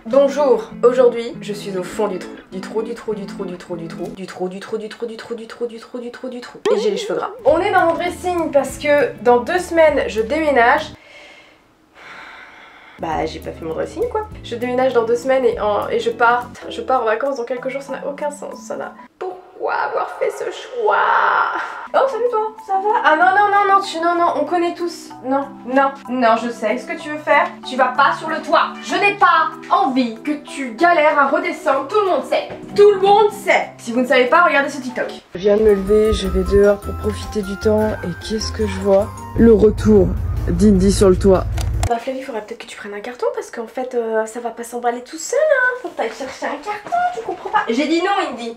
Bonjour, aujourd'hui je suis au fond du trou. Et j'ai les cheveux gras. On est dans mon dressing parce que dans 2 semaines je déménage. Bah j'ai pas fait mon dressing quoi. Je déménage dans 2 semaines et je pars en vacances dans quelques jours, ça n'a aucun sens, ça n'a... Pourquoi avoir fait ce choix? Oh salut toi, ça va? Ah non, on connaît tous. Non, je sais ce que tu veux faire. Tu vas pas sur le toit. Je n'ai pas envie que tu galères à redescendre, tout le monde sait. Tout le monde sait. Si vous ne savez pas, regardez ce TikTok. Je viens de me lever, je vais dehors pour profiter du temps et qu'est-ce que je vois? Le retour d'Indy sur le toit. Bah Flavie, il faudrait peut-être que tu prennes un carton parce qu'en fait ça va pas s'emballer tout seul hein. Faut que t'ailles chercher un carton, tu comprends pas? J'ai dit non Indy.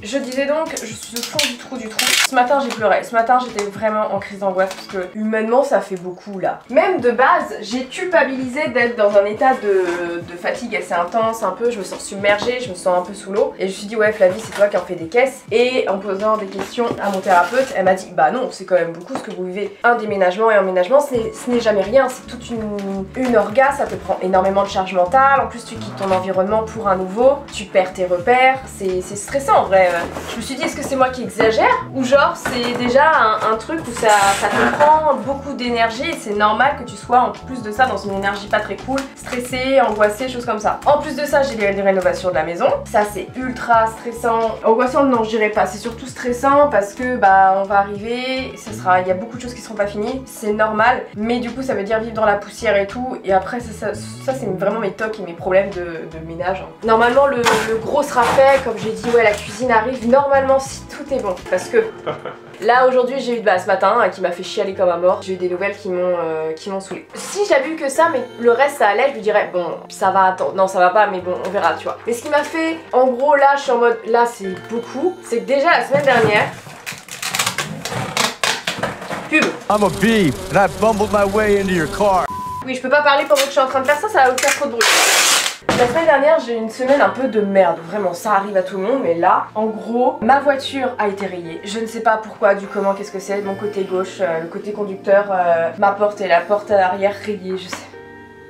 Je disais donc, je suis au fond du trou. Ce matin j'ai pleuré, ce matin j'étais vraiment en crise d'angoisse parce que humainement ça fait beaucoup là. Même de base, j'ai culpabilisé d'être dans un état de fatigue assez intense un peu, je me sens submergée, je me sens un peu sous l'eau. Et je me suis dit ouais Flavie c'est toi qui en fais des caisses. Et en posant des questions à mon thérapeute, elle m'a dit bah non c'est quand même beaucoup ce que vous vivez. Un déménagement et emménagement ce n'est jamais rien, c'est toute une orga, ça te prend énormément de charge mentale. En plus tu quittes ton environnement pour un nouveau, tu perds tes repères, c'est stressant en vrai. Je me suis dit est-ce que c'est moi qui exagère ou genre c'est déjà un truc où ça te prend beaucoup d'énergie et c'est normal que tu sois en plus de ça dans une énergie pas très cool, stressée, angoissée, choses comme ça. En plus de ça j'ai des rénovations de la maison, ça c'est ultra stressant. Angoissant non je dirais pas, c'est surtout stressant parce que bah on va arriver, il y a beaucoup de choses qui seront pas finies, c'est normal, mais du coup ça veut dire vivre dans la poussière et tout et après ça c'est vraiment mes tocs et mes problèmes de ménage. Normalement le gros sera fait, comme j'ai dit ouais la cuisine arrive normalement si tout est bon parce que là aujourd'hui j'ai eu ce matin qui m'a fait chialer comme un mort, j'ai eu des nouvelles qui m'ont saoulée. Si j'avais eu que ça mais le reste ça allait, je lui dirais bon ça va, attends, non ça va pas mais bon on verra tu vois. Mais ce qui m'a fait en gros là je suis en mode là c'est beaucoup, c'est que déjà la semaine dernière pub. I'm a bee and I bumbled my way into your car. Oui je peux pas parler pendant que je suis en train de faire ça, ça va vous faire trop de bruit. La semaine dernière j'ai eu une semaine un peu de merde, vraiment ça arrive à tout le monde mais là en gros ma voiture a été rayée, je ne sais pas pourquoi, du comment, qu'est-ce que c'est, mon côté gauche, le côté conducteur, ma porte et la porte arrière rayée, je sais,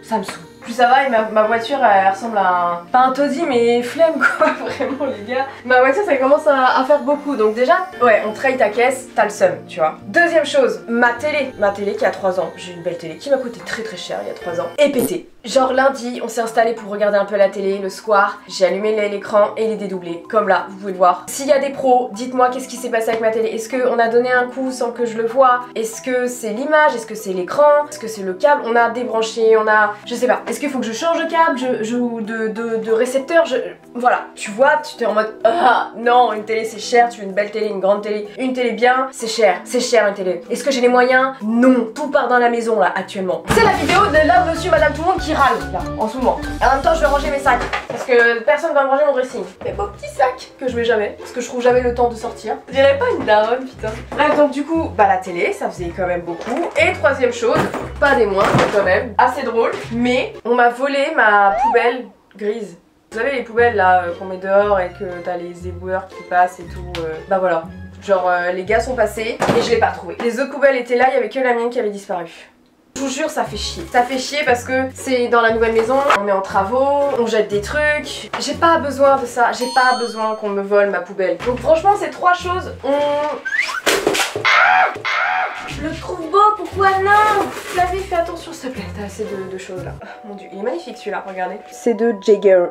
ça me saoule. Plus ça va et ma voiture elle ressemble à pas un taudis mais flemme quoi, vraiment les gars. Ma voiture ça commence à faire beaucoup donc déjà ouais on trade ta caisse, t'as le seum tu vois. Deuxième chose, ma télé qui a 3 ans, j'ai une belle télé qui m'a coûté très cher il y a 3 ans, est pétée. Genre lundi on s'est installé pour regarder un peu la télé le soir, j'ai allumé l'écran et il est dédoublé, comme là vous pouvez le voir. S'il y a des pros, dites-moi qu'est-ce qui s'est passé avec ma télé, est-ce qu'on a donné un coup sans que je le vois, est-ce que c'est l'image, est-ce que c'est l'écran, est-ce que c'est le câble, on a débranché, on a... je sais pas, est-ce qu'il faut que je change de câble, de récepteur, voilà, tu vois, tu t'es en mode ah non une télé c'est cher, tu veux une belle télé, une grande télé, une télé bien, c'est cher une télé. Est-ce que j'ai les moyens? Non, tout part dans la maison là actuellement. C'est la vidéo de là monsieur madame tout le monde qui râle là en ce moment. En même temps je vais ranger mes sacs parce que personne va me ranger mon dressing. Mes beaux petits sacs que je mets jamais parce que je trouve jamais le temps de sortir. Je dirais pas une daronne putain. Bref donc du coup bah la télé ça faisait quand même beaucoup. Et troisième chose, pas des moindres quand même, assez drôle, mais on m'a volé ma poubelle grise. Vous savez les poubelles là qu'on met dehors et que t'as les éboueurs qui passent et tout, bah voilà. Genre les gars sont passés et je l'ai pas retrouvé. Les autres poubelles étaient là, il y avait que la mienne qui avait disparu. Je vous jure ça fait chier. Ça fait chier parce que c'est dans la nouvelle maison, on est en travaux, on jette des trucs. J'ai pas besoin de ça, j'ai pas besoin qu'on me vole ma poubelle. Donc franchement ces 3 choses, je le trouve beau, pourquoi non? Flavie, fais attention s'il te plaît, t'as assez de choses là. Oh, mon dieu, il est magnifique celui-là, regardez. C'est de Jaeger,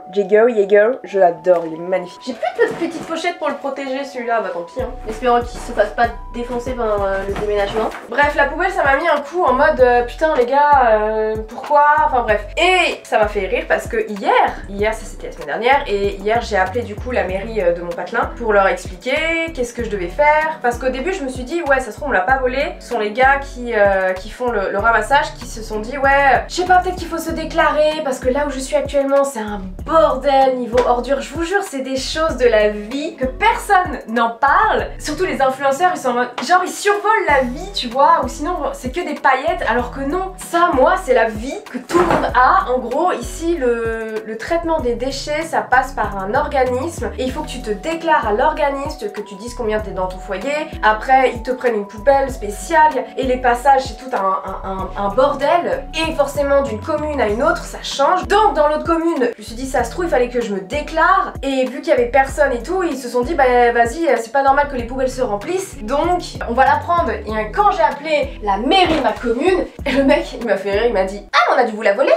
je l'adore, il est magnifique. J'ai plus de petite pochette pour le protéger celui-là, bah tant pis hein. Espérons qu'il se fasse pas défoncer pendant le déménagement. Bref, la poubelle ça m'a mis un coup en mode putain les gars, pourquoi? Enfin bref. Et ça m'a fait rire parce que hier ça c'était la semaine dernière, et hier j'ai appelé du coup la mairie de mon patelin pour leur expliquer qu'est-ce que je devais faire. Parce qu'au début je me suis dit ouais ça se trouve on l'a pas volé, ce sont les gars qui font le ramassage qui se sont dit ouais je sais pas peut-être qu'il faut se déclarer parce que là où je suis actuellement c'est un bordel niveau ordures. Je vous jure c'est des choses de la vie que personne n'en parle, surtout les influenceurs ils sont en mode genre ils survolent la vie tu vois, ou sinon c'est que des paillettes alors que non, ça moi c'est la vie que tout le monde a. En gros ici le traitement des déchets ça passe par un organisme et il faut que tu te déclares à l'organisme, que tu dises combien t'es dans ton foyer, après ils te prennent une poubelle spéciale et les passages c'est tout un un bordel. Et forcément d'une commune à une autre ça change. Donc dans l'autre commune, je me suis dit ça se trouve il fallait que je me déclare. Et vu qu'il y avait personne et tout, ils se sont dit bah vas-y, c'est pas normal que les poubelles se remplissent. Donc on va la prendre. Et quand j'ai appelé la mairie de ma commune, le mec il m'a fait rire, il m'a dit ah mais on a dû vous la voler.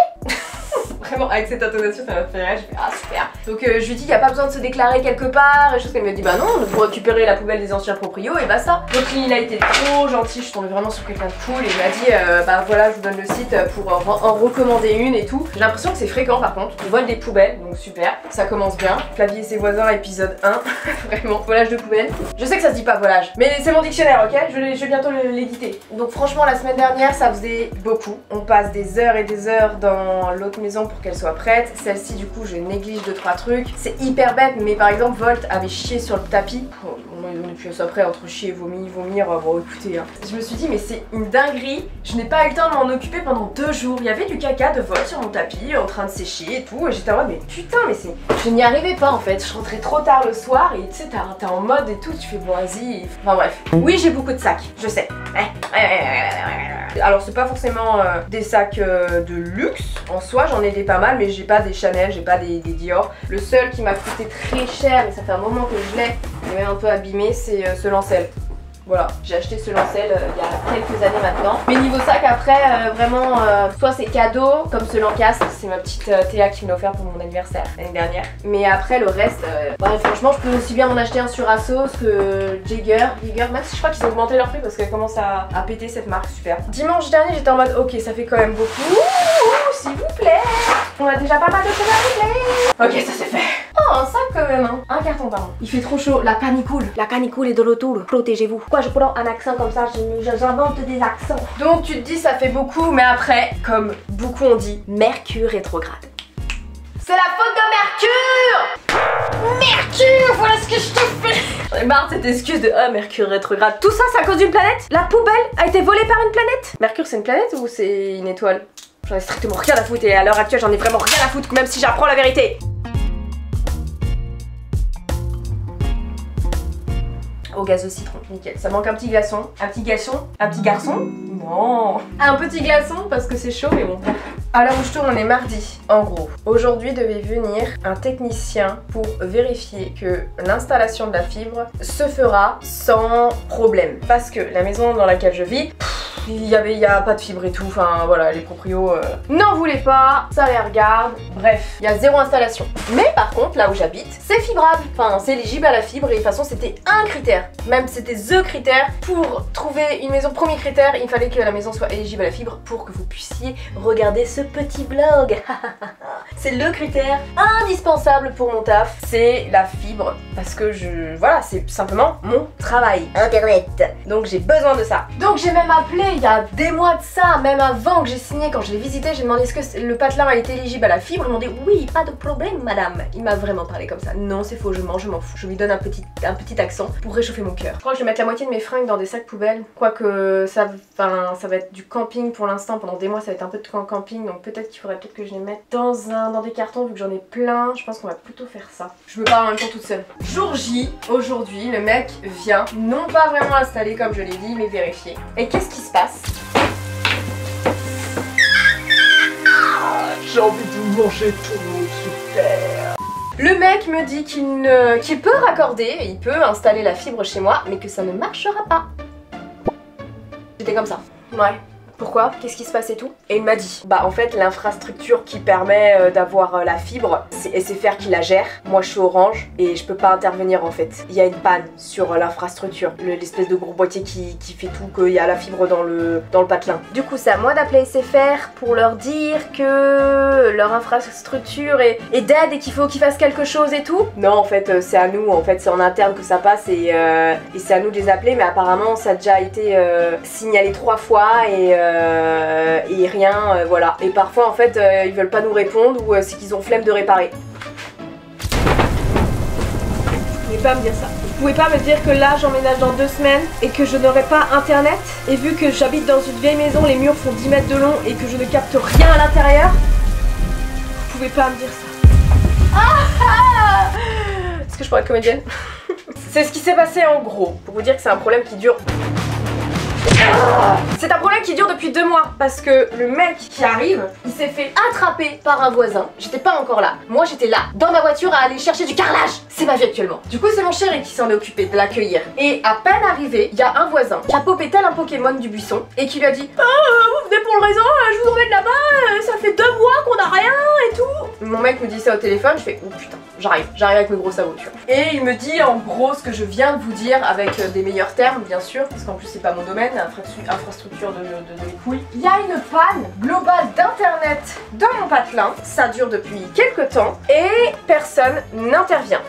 Vraiment avec cette intonation ça m'a fait rire, je fais ah super. Donc je lui dis il n'y a pas besoin de se déclarer quelque part et chose qu'elle me dit bah non, vous récupérez la poubelle des anciens proprios et bah ça. Donc il a été trop gentil, je suis tombée vraiment sur quelqu'un de cool et il m'a dit bah voilà je vous donne le site pour en recommander une et tout. J'ai l'impression que c'est fréquent par contre, on vole des poubelles donc super, ça commence bien. Flavie et ses voisins épisode 1, vraiment volage de poubelles. Je sais que ça se dit pas volage, mais c'est mon dictionnaire ok, je vais bientôt l'éditer. Donc franchement la semaine dernière ça faisait beaucoup, on passe des heures et des heures dans l'autre maison pour qu'elle soit prête. Celle-ci du coup je néglige 2-3 trucs. C'est hyper bête mais par exemple Volt avait chié sur le tapis. Oh, on est plus à ça après entre chier et vomir. Bon écoutez hein. Je me suis dit mais c'est une dinguerie. Je n'ai pas eu le temps de m'en occuper pendant 2 jours. Il y avait du caca de Volt sur mon tapis en train de sécher et tout. Et j'étais en mode mais putain mais c'est... Je n'y arrivais pas en fait. Je rentrais trop tard le soir et tu sais t'es en mode et tout. Tu fais bon vas-y. Enfin bref. Oui j'ai beaucoup de sacs. Je sais. Alors c'est pas forcément des sacs de luxe. En soi j'en ai des pas mal mais j'ai pas des Chanel, j'ai pas des Dior. Le seul qui m'a coûté très cher et ça fait un moment que je l'ai, il est même un peu abîmé, c'est ce Lancel. Voilà, j'ai acheté ce Lancel il y a quelques années maintenant. Mais niveau sac après, vraiment, soit c'est cadeau, comme ce Lancastre, c'est ma petite Théa qui me l'a offert pour mon anniversaire l'année dernière. Mais après le reste, franchement je peux aussi bien m'en acheter un sur Asos que Jaeger, même si je crois qu'ils ont augmenté leur prix parce qu'elle commence à péter cette marque, super. Dimanche dernier j'étais en mode ok ça fait quand même beaucoup, s'il vous plaît. On a déjà pas mal de choses à régler. Ok ça c'est fait. Oh un sac quand même hein. Un carton pardon. Il fait trop chaud, la canicule. La canicule est de retour, protégez-vous. Pourquoi je prends un accent comme ça, j'invente des accents. Donc tu te dis ça fait beaucoup mais après, comme beaucoup ont dit, Mercure rétrograde. C'est la faute de Mercure. Mercure, voilà ce que je te fais. J'en ai marre de cette excuse de ah Mercure rétrograde. Tout ça c'est à cause d'une planète. La poubelle a été volée par une planète. Mercure c'est une planète ou c'est une étoile? J'en ai strictement rien à foutre et à l'heure actuelle j'en ai vraiment rien à foutre même si j'apprends la vérité. Au gaz de citron, nickel. Ça manque un petit glaçon. Un petit garçon? Non. Un petit glaçon parce que c'est chaud mais bon. À l'heure où je tourne on est mardi. En gros, aujourd'hui devait venir un technicien pour vérifier que l'installation de la fibre se fera sans problème. Parce que la maison dans laquelle je vis, il y a pas de fibre et tout, enfin voilà, les proprios n'en voulaient pas, ça les regarde, bref, il y a 0 installation. Mais par contre, là où j'habite, c'est fibrable, enfin c'est éligible à la fibre et de toute façon c'était un critère, même c'était THE critère. Pour trouver une maison, premier critère, il fallait que la maison soit éligible à la fibre pour que vous puissiez regarder ce petit vlog. C'est le critère indispensable pour mon taf, c'est la fibre, parce que voilà, c'est simplement mon travail. Internet. Donc j'ai besoin de ça. Donc j'ai même appelé il y a des mois de ça, même avant que j'ai signé, quand je l'ai visité, j'ai demandé est-ce que le patelin a été éligible à la fibre. Ils m'ont dit oui, pas de problème madame. Il m'a vraiment parlé comme ça. Non c'est faux, je m'en fous. Je lui donne un petit accent pour réchauffer mon cœur. Je crois que je vais mettre la moitié de mes fringues dans des sacs poubelles. Quoique ça va être du camping pour l'instant, pendant des mois ça va être un peu de camping, donc peut-être qu'il faudrait que je les mette dans des cartons vu que j'en ai plein. Je pense qu'on va plutôt faire ça. Je me parle en même temps toute seule. Jour J, aujourd'hui, le mec vient, non pas vraiment installé comme je l'ai dit, mais vérifier. Et qu'est-ce qui se passe? J'ai envie de manger tout le monde, super. Le mec me dit qu'il peut raccorder, il peut installer la fibre chez moi, mais que ça ne marchera pas. J'étais comme ça. Ouais. Pourquoi? Qu'est-ce qui se passe et tout? Et il m'a dit, bah en fait l'infrastructure qui permet d'avoir la fibre, c'est SFR qui la gère. Moi je suis Orange et je peux pas intervenir en fait. Il y a une panne sur l'infrastructure, l'espèce de gros boîtier qui fait tout, qu'il y a la fibre dans le patelin. Du coup c'est à moi d'appeler SFR pour leur dire que leur infrastructure est dead et qu'il faut qu'ils fassent quelque chose et tout. Non en fait c'est à nous, en fait c'est en interne que ça passe et c'est à nous de les appeler, mais apparemment ça a déjà été signalé 3 fois et rien, voilà. Et parfois en fait ils veulent pas nous répondre ou c'est qu'ils ont flemme de réparer. Vous pouvez pas me dire ça. Vous pouvez pas me dire que là j'emménage dans 2 semaines et que je n'aurai pas internet, et vu que j'habite dans une vieille maison, les murs font 10 mètres de long et que je ne capte rien à l'intérieur. Vous pouvez pas me dire ça. Est-ce que je pourrais être comédienne? C'est ce qui s'est passé en gros, pour vous dire que c'est un problème qui dure C'est un problème qui dure depuis 2 mois parce que le mec qui arrive, il s'est fait attraper par un voisin. J'étais pas encore là. Moi j'étais là, dans ma voiture à aller chercher du carrelage. C'est ma vie actuellement. Du coup c'est mon chéri qui s'en est occupé de l'accueillir. Et à peine arrivé, il y a un voisin qui a popé tel un Pokémon du buisson et qui lui a dit vous venez pour le raisin, je vous emmène là-bas, ça fait 2 mois qu'on a rien et tout. Mon mec me dit ça au téléphone, je fais oh putain, j'arrive avec mes gros sabots, tu vois. Et il me dit en gros ce que je viens de vous dire avec des meilleurs termes bien sûr, parce qu'en plus c'est pas mon domaine, infrastructure de couilles. Il y a une panne globale d'internet dans mon patelin, ça dure depuis quelques temps et personne n'intervient.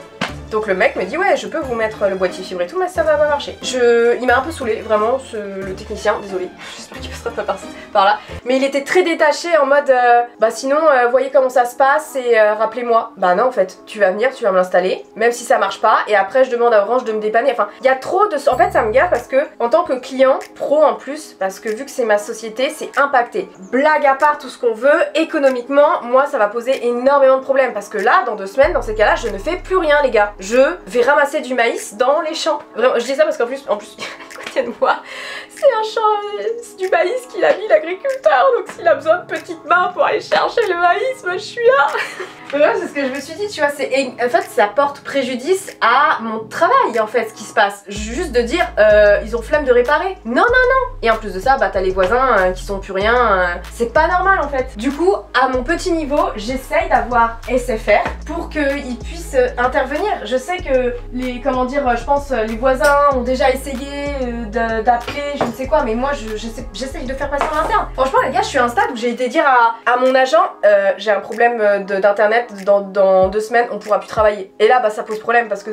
Donc le mec me dit ouais je peux vous mettre le boîtier fibre et tout mais ça va pas marcher. Il m'a un peu saoulé vraiment le technicien, désolé, j'espère qu'il passera pas par là. Mais il était très détaché en mode bah sinon voyez comment ça se passe et rappelez-moi. Bah non en fait tu vas venir, tu vas me l'installer, même si ça marche pas et après je demande à Orange de me dépanner. Enfin il y a trop de... En fait ça me gaffe parce que en tant que client pro en plus, parce que vu que c'est ma société c'est impacté. Blague à part tout ce qu'on veut, économiquement moi ça va poser énormément de problèmes parce que là dans 2 semaines dans ces cas là je ne fais plus rien les gars. Je vais ramasser du maïs dans les champs. Vraiment, je dis ça parce qu'en plus, à côté de moi, c'est un champ, c'est du maïs qu'il a mis l'agriculteur. Donc s'il a besoin de petites mains pour aller chercher le maïs, moi je suis là. Voilà, c'est ce que je me suis dit, tu vois, en fait ça porte préjudice à mon travail en fait ce qui se passe. Juste de dire, ils ont flemme de réparer. Non. Et en plus de ça, bah t'as les voisins qui sont plus rien. C'est pas normal en fait. Du coup, à mon petit niveau, j'essaye d'avoir SFR pour qu'ils puissent intervenir. Je sais que les, comment dire, je pense les voisins ont déjà essayé d'appeler, je ne sais quoi, mais moi j'essaye de faire passer en interne. Franchement les gars, je suis à un stade où j'ai été dire à mon agent, j'ai un problème d'internet, dans 2 semaines on pourra plus travailler. Et là bah ça pose problème parce que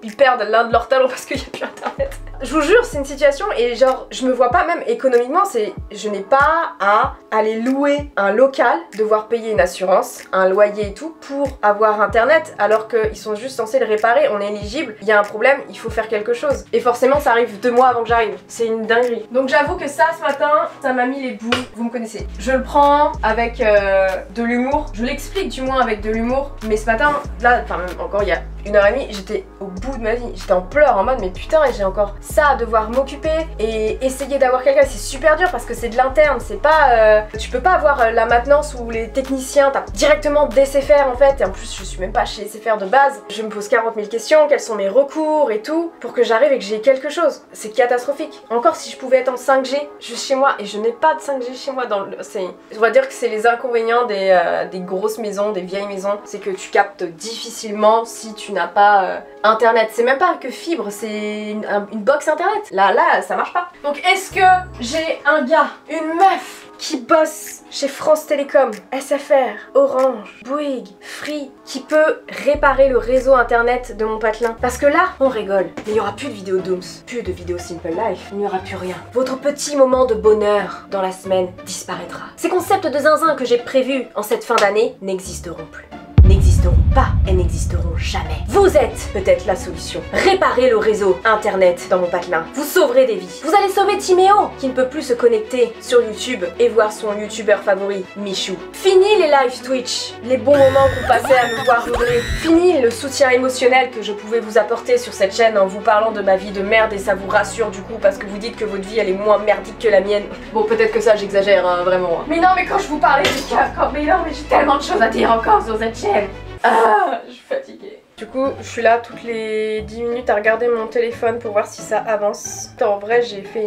ils perdent l'un de leurs talents parce qu'il n'y a plus internet. Je vous jure c'est une situation et genre je me vois pas même économiquement, je n'ai pas à aller louer un local, devoir payer une assurance, un loyer et tout pour avoir internet alors qu'ils sont juste censés le réparer, on est éligible, il y a un problème, il faut faire quelque chose. Et forcément ça arrive 2 mois avant que j'arrive, c'est une dinguerie. Donc j'avoue que ça ce matin, ça m'a mis les bouts, vous me connaissez. Je le prends avec de l'humour, je l'explique du moins avec de l'humour, mais ce matin, là, enfin même encore il y a 1h30, j'étais au bout de ma vie, j'étais en pleurs en mode mais putain j'ai encore ça à devoir m'occuper et essayer d'avoir quelqu'un, c'est super dur parce que c'est de l'interne, c'est pas tu peux pas avoir la maintenance ou les techniciens, t'as directement des SFR en fait et en plus je suis même pas chez SFR de base, je me pose 40 000 questions, quels sont mes recours et tout pour que j'arrive et que j'ai quelque chose, c'est catastrophique. Encore si je pouvais être en 5G juste chez moi et je n'ai pas de 5G chez moi on va dire que c'est les inconvénients des grosses maisons, des vieilles maisons, c'est que tu captes difficilement si tu n'as pas internet, c'est même pas que fibre, c'est une box internet, là ça marche pas. Donc est-ce que j'ai un gars, une meuf qui bosse chez France Télécom, SFR, Orange, Bouygues, Free, qui peut réparer le réseau internet de mon patelin? Parce que là, on rigole, mais il n'y aura plus de vidéos Dooms, plus de vidéos Simple Life, il n'y aura plus rien. Votre petit moment de bonheur dans la semaine disparaîtra. Ces concepts de zinzin que j'ai prévus en cette fin d'année n'existeront plus. N'existeront pas et n'existeront jamais. Vous êtes peut-être la solution. Réparez le réseau internet dans mon patelin. Vous sauverez des vies. Vous allez sauver Timéo qui ne peut plus se connecter sur YouTube et voir son youtubeur favori, Michou. Fini les live Twitch, les bons moments qu'on passait à me voir hurler. Fini le soutien émotionnel que je pouvais vous apporter sur cette chaîne en vous parlant de ma vie de merde et ça vous rassure du coup parce que vous dites que votre vie elle est moins merdique que la mienne. Bon peut-être que ça j'exagère hein, vraiment. Mais non mais quand je vous parlais du cave comme mais non mais j'ai tellement de choses à dire encore sur cette chaîne. Ah, je suis fatiguée. Du coup, je suis là toutes les 10 minutes à regarder mon téléphone pour voir si ça avance. En vrai, j'ai fait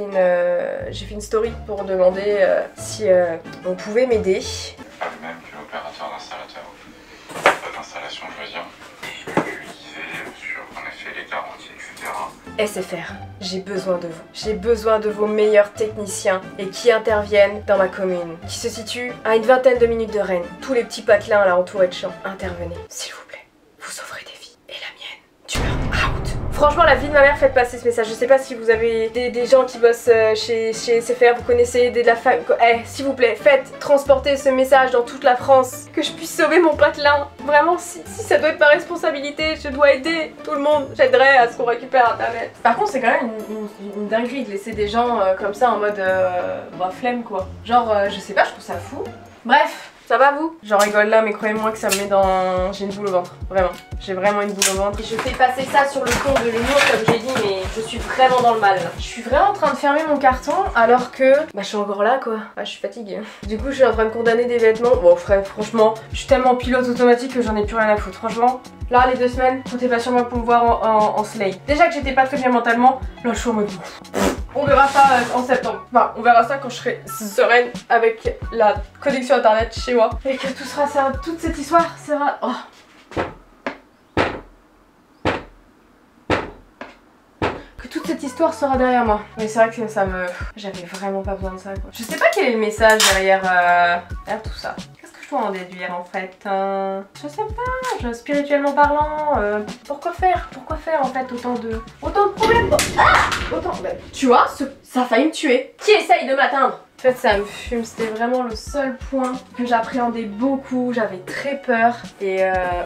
une story pour demander si on pouvait m'aider. Pas le même que l'opérateur d'installateur. Pas d'installation, je veux dire. Et je lui disais sur, en effet, les garanties, etc. SFR, j'ai besoin de vous. J'ai besoin de vos meilleurs techniciens et qui interviennent dans ma commune, qui se situe à une 20aine de minutes de Rennes. Tous les petits patelins là entourés de champs, intervenez. S'il vous plaît, vous sauverez des vies. Et la mienne, tu meurs out. Franchement, la vie de ma mère, faites passer ce message. Je sais pas si vous avez des gens qui bossent chez SFR, vous connaissez de la famille. S'il vous plaît, faites transporter ce message dans toute la France. Que je puisse sauver mon patelin. Vraiment, si ça doit être ma responsabilité, je dois aider tout le monde. J'aiderai à ce qu'on récupère internet. Par contre, c'est quand même une dinguerie de laisser des gens comme ça en mode bah flemme quoi. Genre, je sais pas, je trouve ça fou. Bref, Ça va vous? J'en rigole là mais croyez-moi que ça me met dans... J'ai une boule au ventre, vraiment. J'ai vraiment une boule au ventre. Et je fais passer ça sur le ton de l'humour comme j'ai dit mais je suis vraiment dans le mal. Je suis vraiment en train de fermer mon carton alors que... Bah je suis encore là quoi. Bah je suis fatiguée. Du coup je suis en train de condamner des vêtements. Bon frère franchement je suis tellement pilote automatique que j'en ai plus rien à foutre. Franchement là les 2 semaines comptez pas sur moi pour me voir en slay. Déjà que j'étais pas très bien mentalement, là je suis en mode... On verra ça en septembre. Enfin, on verra ça quand je serai sereine avec la connexion internet chez moi. Et que tout sera ça, toute cette histoire sera... Oh. Que toute cette histoire sera derrière moi. Mais c'est vrai que ça me... J'avais vraiment pas besoin de ça quoi. Je sais pas quel est le message derrière tout ça. Qu'est-ce que je dois en déduire en fait je sais pas, spirituellement parlant, pourquoi faire en fait autant de problèmes autant, bah, tu vois, ça a failli me tuer. Qui essaye de m'atteindre? En fait ça me fume, c'était vraiment le seul point que j'appréhendais beaucoup, j'avais très peur et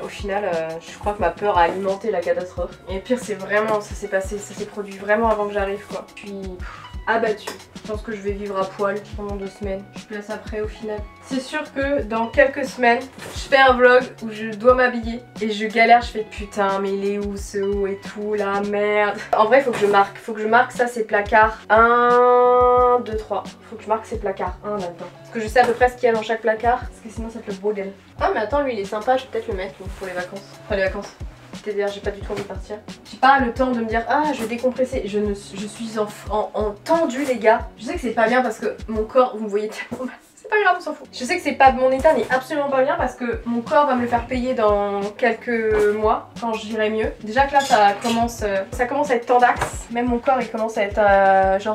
au final je crois que ma peur a alimenté la catastrophe. Et le pire c'est vraiment, ça s'est produit vraiment avant que j'arrive quoi. Puis abattue. Je pense que je vais vivre à poil pendant 2 semaines. Je place après au final. C'est sûr que dans quelques semaines, je fais un vlog où je dois m'habiller et je galère, je fais putain mais il est où ce haut et tout, la merde. En vrai faut que je marque ça c'est placard 1, 2, 3. Faut que je marque ces placards 1 là-dedans. Parce que je sais à peu près ce qu'il y a dans chaque placard, parce que sinon ça fait le bordel. Ah mais attends lui il est sympa, je vais peut-être le mettre pour les vacances. Enfin les vacances. C'est-à-dire j'ai pas du tout envie de partir. J'ai pas le temps de me dire ah je vais décompresser. Je suis en tendu les gars. Je sais que c'est pas bien parce que mon corps, vous me voyez tellement mal. C'est pas grave, on s'en fout. Je sais que c'est pas mon état n'est absolument pas bien parce que mon corps va me le faire payer dans quelques mois quand j'irai mieux. Déjà que là ça commence à être tendax. Même mon corps il commence à être je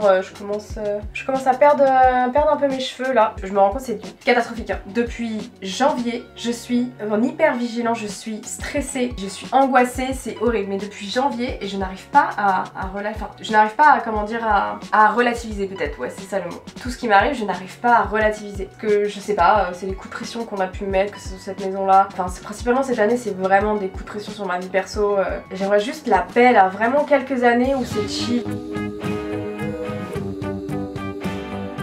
commence à perdre un peu mes cheveux là. Je me rends compte c'est catastrophique. Hein. Depuis janvier, je suis en hyper vigilant, je suis stressée, je suis angoissée, c'est horrible. Mais depuis janvier et je n'arrive pas à relativiser peut-être. Ouais c'est ça le mot. Tout ce qui m'arrive, je n'arrive pas à relativiser. Que je sais pas, c'est les coups de pression qu'on a pu mettre, que c'est sur cette maison là. Enfin principalement cette année c'est vraiment des coups de pression sur ma vie perso. J'aimerais juste la paix là, vraiment quelques années où c'est chill.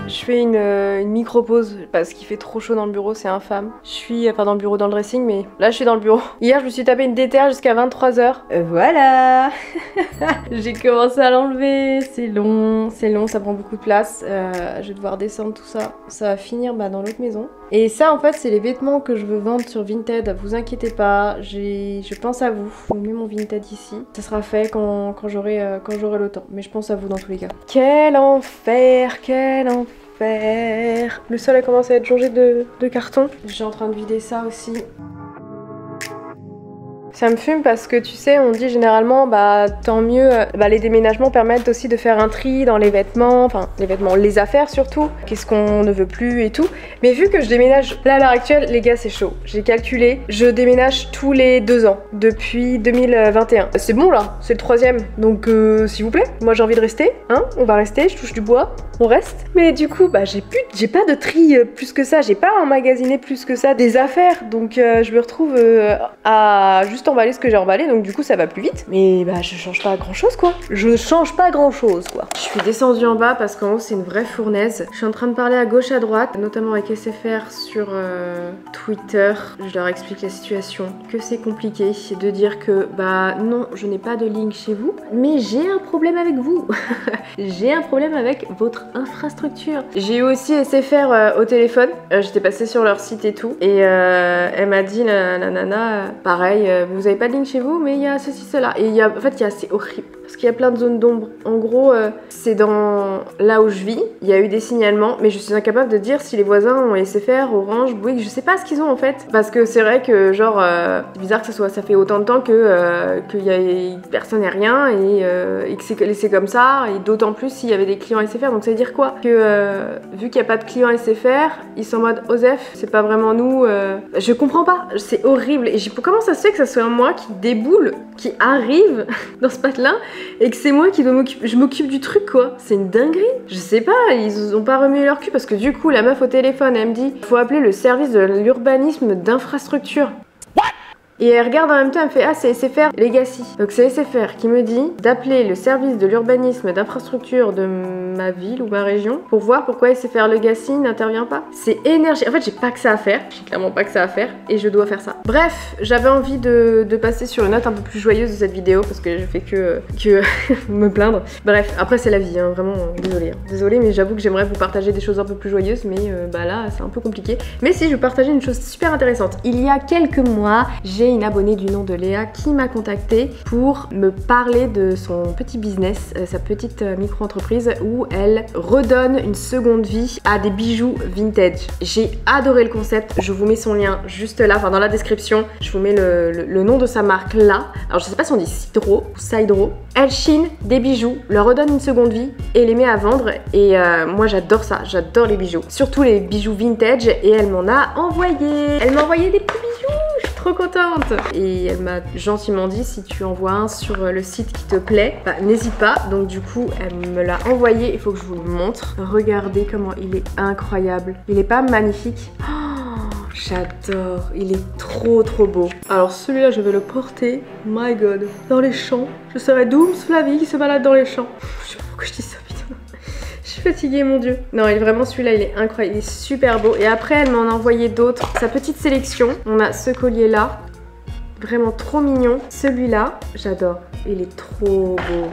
Je fais une micro-pause parce qu'il fait trop chaud dans le bureau, c'est infâme. Je suis, enfin dans le bureau, dans le dressing, mais là je suis dans le bureau. Hier je me suis tapé une déterre jusqu'à 23 h. Voilà. J'ai commencé à l'enlever, c'est long, ça prend beaucoup de place. Je vais devoir descendre tout ça. Ça va finir dans l'autre maison. Et ça en fait c'est les vêtements que je veux vendre sur Vinted, vous inquiétez pas, je pense à vous. Je mets mon Vinted ici, ça sera fait quand j'aurai le temps, mais je pense à vous dans tous les cas. Quel enfer, quel enfer. Le sol a commencé à être jonché de carton. Je suis en train de vider ça aussi. Ça me fume parce que tu sais, on dit généralement tant mieux, les déménagements permettent aussi de faire un tri dans les vêtements, enfin les affaires surtout, qu'est-ce qu'on ne veut plus et tout. Mais vu que je déménage, là à l'heure actuelle, les gars c'est chaud, j'ai calculé, je déménage tous les 2 ans, depuis 2021. C'est bon là, c'est le 3e, donc s'il vous plaît, moi j'ai envie de rester, hein, on va rester, je touche du bois, on reste. Mais du coup, j'ai pas de tri plus que ça, j'ai pas emmagasiné plus que ça des affaires, donc je me retrouve à juste emballer ce que j'ai emballé, donc du coup ça va plus vite. Mais je change pas grand chose quoi. Je suis descendue en bas parce qu'en haut c'est une vraie fournaise. Je suis en train de parler à gauche à droite, notamment avec SFR sur Twitter. Je leur explique la situation, que c'est compliqué de dire que non, je n'ai pas de ligne chez vous, mais j'ai un problème avec vous. J'ai un problème avec votre infrastructure. J'ai eu aussi SFR au téléphone, j'étais passée sur leur site et tout, et elle m'a dit la nana, pareil, vous avez pas de ligne chez vous, mais il y a ceci, cela. Et c'est horrible. Parce qu'il y a plein de zones d'ombre. En gros, c'est dans là où je vis, il y a eu des signalements, mais je suis incapable de dire si les voisins ont SFR, Orange, Bouygues, je sais pas ce qu'ils ont en fait. Parce que c'est vrai que c'est bizarre que ça fait autant de temps que personne n'a rien et que c'est laissé comme ça, et d'autant plus s'il y avait des clients SFR. Donc ça veut dire quoi? Que vu qu'il n'y a pas de clients SFR, ils sont en mode Osef, c'est pas vraiment nous. Je comprends pas, c'est horrible. Et comment ça se fait que ça soit moi qui déboule, qui arrive dans ce patelin, et que c'est moi qui je m'occupe du truc quoi. C'est une dinguerie. Je sais pas, ils ont pas remué leur cul parce que du coup la meuf au téléphone elle me dit faut appeler le service de l'urbanisme d'infrastructure. Et elle regarde en même temps, elle me fait ah c'est SFR Legacy. Donc c'est SFR qui me dit d'appeler le service de l'urbanisme d'infrastructure de ma ville ou ma région pour voir pourquoi SFR Legacy n'intervient pas. C'est énergie. En fait j'ai pas que ça à faire, j'ai clairement pas que ça à faire et je dois faire ça. Bref, j'avais envie de passer sur une note un peu plus joyeuse de cette vidéo parce que je fais que me plaindre. Bref, après c'est la vie, hein, vraiment désolée. Désolée, mais j'avoue que j'aimerais vous partager des choses un peu plus joyeuses, mais bah là c'est un peu compliqué. Mais si, je vais partager une chose super intéressante. Il y a quelques mois, j'ai une abonnée du nom de Léa qui m'a contactée pour me parler de son petit business, sa petite micro-entreprise où elle redonne une seconde vie à des bijoux vintage. J'ai adoré le concept, je vous mets son lien juste là, enfin dans la description, je vous mets le nom de sa marque là. Alors je sais pas si on dit Cidro ou Sidro. Elle chine des bijoux, leur redonne une seconde vie et les met à vendre et moi j'adore ça, j'adore les bijoux. Surtout les bijoux vintage et elle m'en a envoyé. Elle m'a envoyé des petits bijoux, je suis trop contente. Et elle m'a gentiment dit si tu envoies un sur le site qui te plaît, bah, n'hésite pas. Donc du coup elle me l'a envoyé, il faut que je vous le montre. Regardez comment il est incroyable. Il est pas magnifique? J'adore, il est trop beau. Alors celui-là je vais le porter, my god, dans les champs. Je serai Dooms Flavie qui se balade dans les champs. Je sais pas pourquoi je dis ça, putain. Je suis fatiguée, mon dieu. Non, il est vraiment celui-là, il est incroyable, il est super beau. Et après elle m'en a envoyé d'autres. Sa petite sélection, on a ce collier là, vraiment trop mignon. Celui-là, j'adore, il est trop beau.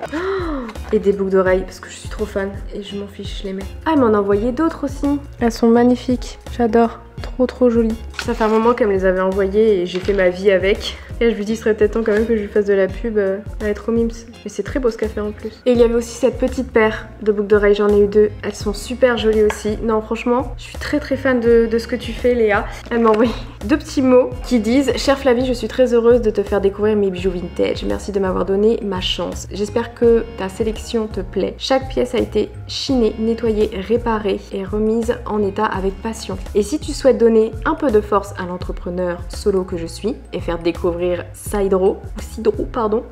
Et des boucles d'oreilles parce que je suis trop fan et je m'en fiche, je les mets. Ah, elle m'en a envoyé d'autres aussi. Elles sont magnifiques, j'adore. Trop jolies. Ça fait un moment qu'elle me les avait envoyées et j'ai fait ma vie avec. Et je lui dis, il serait peut-être temps quand même que je lui fasse de la pub. Elle est trop mimes. Mais c'est très beau ce qu'elle fait en plus. Et il y avait aussi cette petite paire de boucles d'oreilles, j'en ai eu deux. Elles sont super jolies aussi. Non, franchement, je suis très fan de ce que tu fais, Léa. Elle m'a envoyé deux petits mots qui disent: Chère Flavie, je suis très heureuse de te faire découvrir mes bijoux vintage. Merci de m'avoir donné ma chance. J'espère que ta sélection te plaît. Chaque pièce a été chinée, nettoyée, réparée et remise en état avec passion. Et si tu souhaites donner un peu de force à l'entrepreneur solo que je suis et faire découvrir Cidro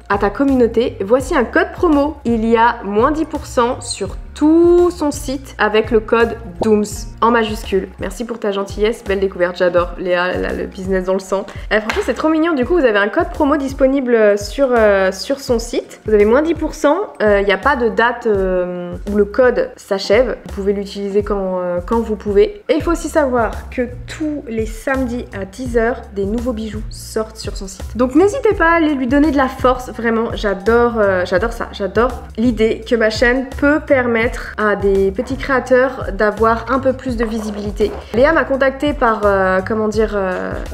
à ta communauté, voici un code promo. Il y a moins 10% sur tout son site avec le code DOOMS en majuscule. Merci pour ta gentillesse, belle découverte, j'adore. Léa, elle a le business dans le sang. Franchement, c'est trop mignon. Du coup, vous avez un code promo disponible sur son site. Vous avez moins 10%. Il n'y a pas de date où le code s'achève. Vous pouvez l'utiliser quand vous pouvez. Et il faut aussi savoir que tous les samedis à 10h, des nouveaux bijoux sortent sur son site. Donc n'hésitez pas à aller lui donner de la force. Vraiment, j'adore ça. J'adore l'idée que ma chaîne peut permettre à des petits créateurs d'avoir un peu plus de visibilité. Léa m'a contactée par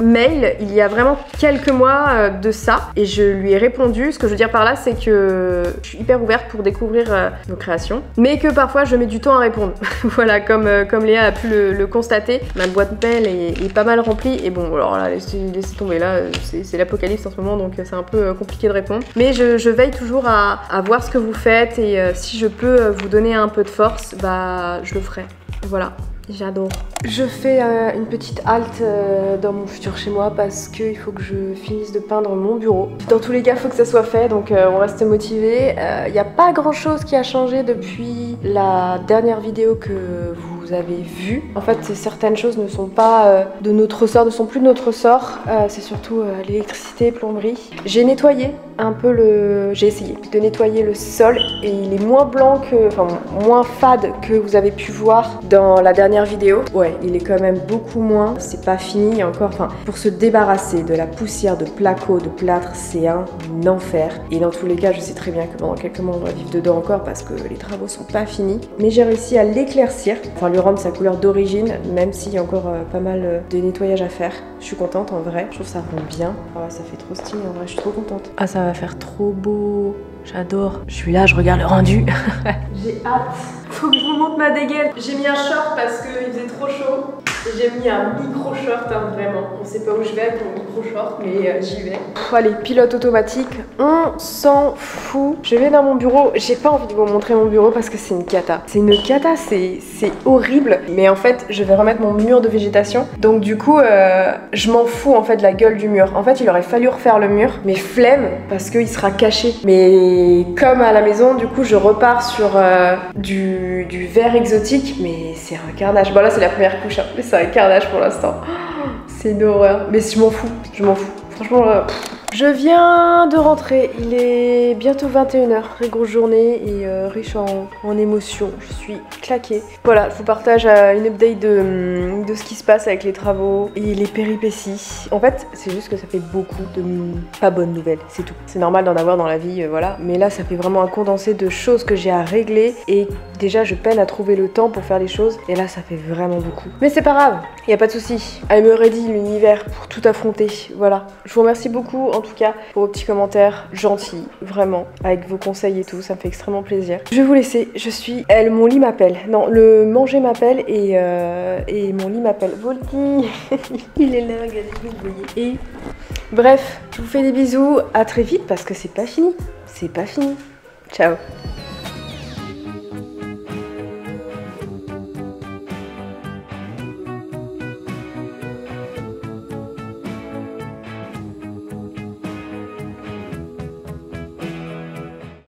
mail il y a vraiment quelques mois de ça et je lui ai répondu. Ce que je veux dire par là, c'est que je suis hyper ouverte pour découvrir nos créations, mais que parfois je mets du temps à répondre. Voilà, comme Léa a pu le constater, ma boîte mail est pas mal remplie et bon, alors là, laissez tomber, là c'est l'apocalypse en ce moment, donc c'est un peu compliqué de répondre, mais je veille toujours à voir ce que vous faites et si je peux vous donner un peu de force, bah je le ferai. Voilà, j'adore. Je fais une petite halte dans mon futur chez moi parce qu'il faut que je finisse de peindre mon bureau. Dans tous les cas, il faut que ça soit fait, donc on reste motivé. Il n'y a pas grand chose qui a changé depuis la dernière vidéo que vous avez vue. En fait, certaines choses ne sont pas de notre ressort, ne sont plus de notre ressort. C'est surtout l'électricité, plomberie. J'ai nettoyé un peu j'ai essayé de nettoyer le sol et il est moins blanc moins fade que vous avez pu voir dans la dernière vidéo. Ouais, il est quand même beaucoup moins. C'est pas fini encore. Pour se débarrasser de la poussière de placo, de plâtre, c'est un enfer. Et dans tous les cas, je sais très bien que pendant quelques mois, on va vivre dedans encore parce que les travaux sont pas finis. Mais j'ai réussi à l'éclaircir, lui rendre sa couleur d'origine, même s'il y a encore pas mal de nettoyage à faire. Je suis contente en vrai. Je trouve que ça rend bien. Ah ouais, ça fait trop stylé en vrai. Je suis trop contente. Ah, ça va faire trop beau. J'adore. Je suis là, je regarde le rendu. J'ai hâte. Faut que je vous montre ma dégaine. J'ai mis un short parce qu'il faisait trop chaud. J'ai mis un micro short, vraiment. On sait pas où je vais avec mon micro short, mais j'y vais. Allez, pilote automatique, on s'en fout. Je vais dans mon bureau. J'ai pas envie de vous montrer mon bureau parce que c'est une cata. C'est une cata, c'est horrible. Mais en fait, je vais remettre mon mur de végétation. Donc du coup, je m'en fous en fait de la gueule du mur. En fait, il aurait fallu refaire le mur, mais flemme parce qu'il sera caché. Mais comme à la maison, du coup, je repars sur du vert exotique, mais c'est un carnage. Bon là, c'est la première couche, hein. C'est un carnage pour l'instant. C'est une horreur. Mais je m'en fous. Franchement, je viens de rentrer, il est bientôt 21h, très grosse journée et riche en émotions, je suis claquée. Voilà, je vous partage une update de ce qui se passe avec les travaux et les péripéties. En fait, c'est juste que ça fait beaucoup de pas bonnes nouvelles, c'est tout. C'est normal d'en avoir dans la vie, voilà. Mais là, ça fait vraiment un condensé de choses que j'ai à régler et déjà, je peine à trouver le temps pour faire les choses et là, ça fait vraiment beaucoup. Mais c'est pas grave, y a pas de souci. I'm ready, l'univers, pour tout affronter, voilà. Je vous remercie beaucoup en tout cas pour vos petits commentaires gentils, vraiment, avec vos conseils et tout, ça me fait extrêmement plaisir. Je vais vous laisser, mon lit m'appelle. Non, le manger m'appelle et mon lit m'appelle. Volky, il est là, regardez-vous, vous voyez. Et bref, je vous fais des bisous, à très vite parce que c'est pas fini. C'est pas fini. Ciao.